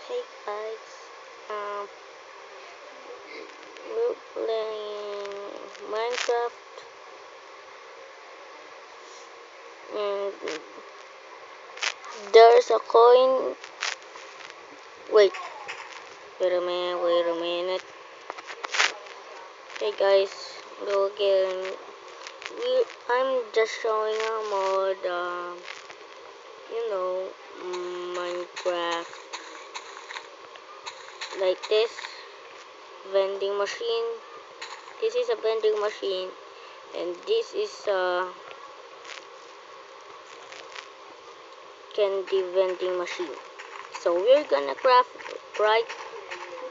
Hey guys, we're playing Minecraft and there's a coin. Wait, wait a minute. Hey guys, hello again. I'm just showing a mod, you know, Minecraft like this vending machine. This is a vending machine, and this is a candy vending machine. So we're gonna craft right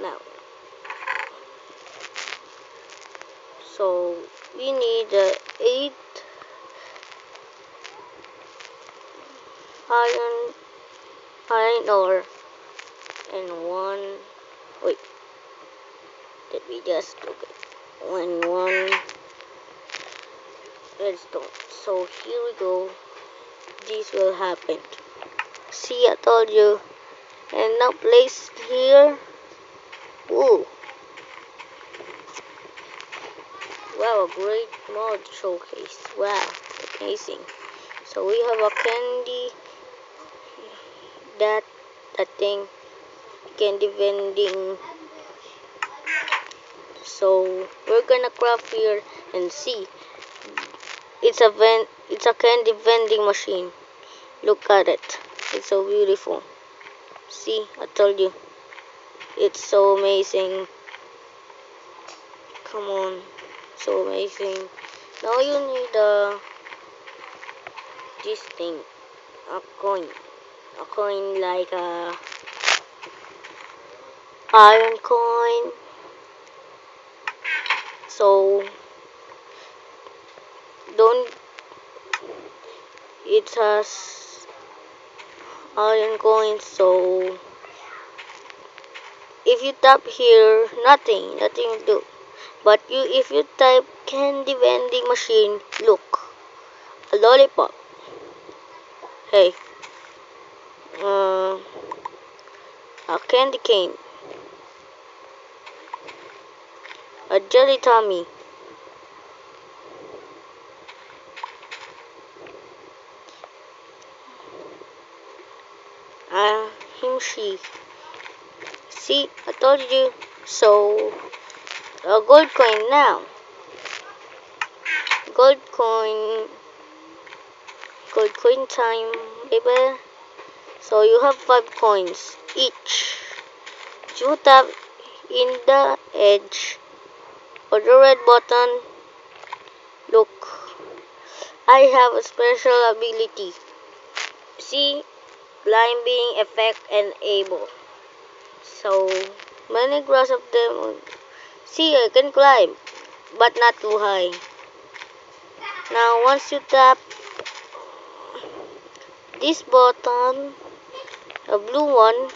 now. So we need 8 iron ore and 1. Wait, let me just look at one redstone. So here we go. This will happen. See, I told you. And now place here. Ooh. Wow, a great mod showcase. Wow, amazing. So we have a candy, that thing, candy vending. So we're gonna craft here and see. It's a candy vending machine. Look at it. It's so beautiful. See, I told you. It's so amazing. Come on. So amazing. Now you need this thing, a coin like a iron coin. So it has iron coin. So if you tap here, nothing will do. But if you type candy vending machine, look, a lollipop. Hey, a candy cane, a jelly tummy, a himshi. See, I told you. So a gold coin now. Gold coin time, baby. So you have 5 coins each. You tap in the edge or the red button. Look, I have a special ability. See, climbing effect enable. So many grass of them. See, I can climb, but not too high. Now once you tap this button, a blue one,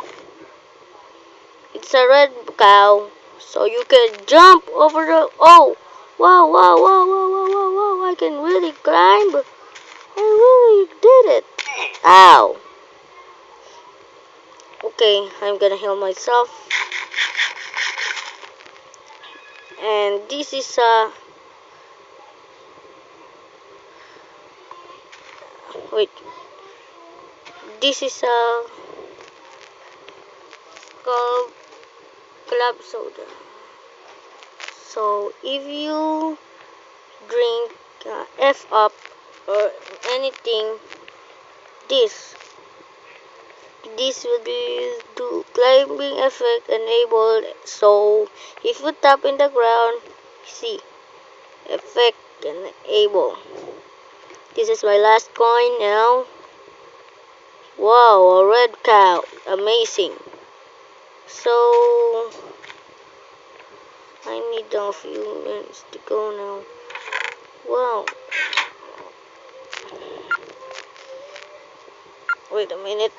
it's a red cow, so you can jump over the, oh, wow, I can really climb. I really did it. Ow. Okay, I'm gonna heal myself. And this is wait, this is called club soda. So if you drink F up or anything, this will do climbing effect enabled. So if you tap in the ground, see, effect enable. This is my last coin now. Wow, a red cow, amazing. So I need a few minutes to go now. Wow. Wait a minute.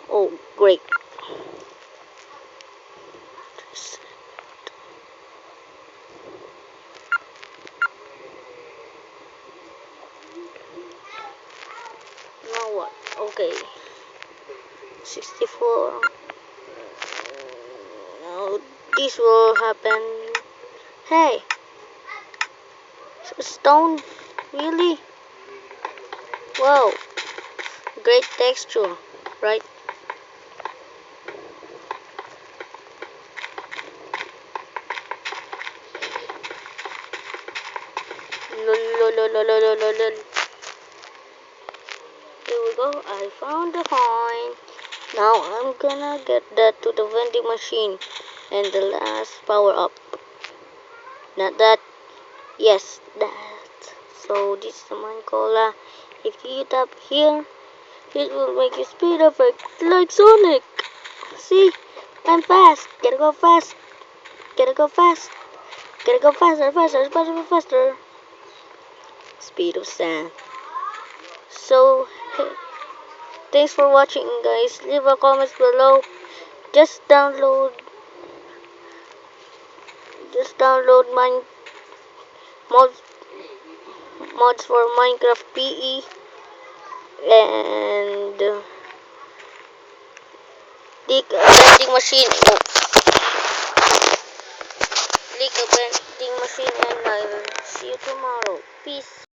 Oh, great. Okay. 64. Now this will happen. Hey, stone, really? Wow, great texture, right? Lol. Here we go. I found the coin. Now I'm gonna get that to the vending machine and the last power up. Not that. Yes, that. So this is the mine cola. If you tap here, it will make you speed up like Sonic. See, I'm fast. Gotta go fast. Gotta go fast. Gotta go faster. Speed of sound. So, hey, thanks for watching, guys. Leave a comment below. Just download mine mods for Minecraft PE and click a vending machine. Oh, click a vending machine, and I will see you tomorrow. Peace.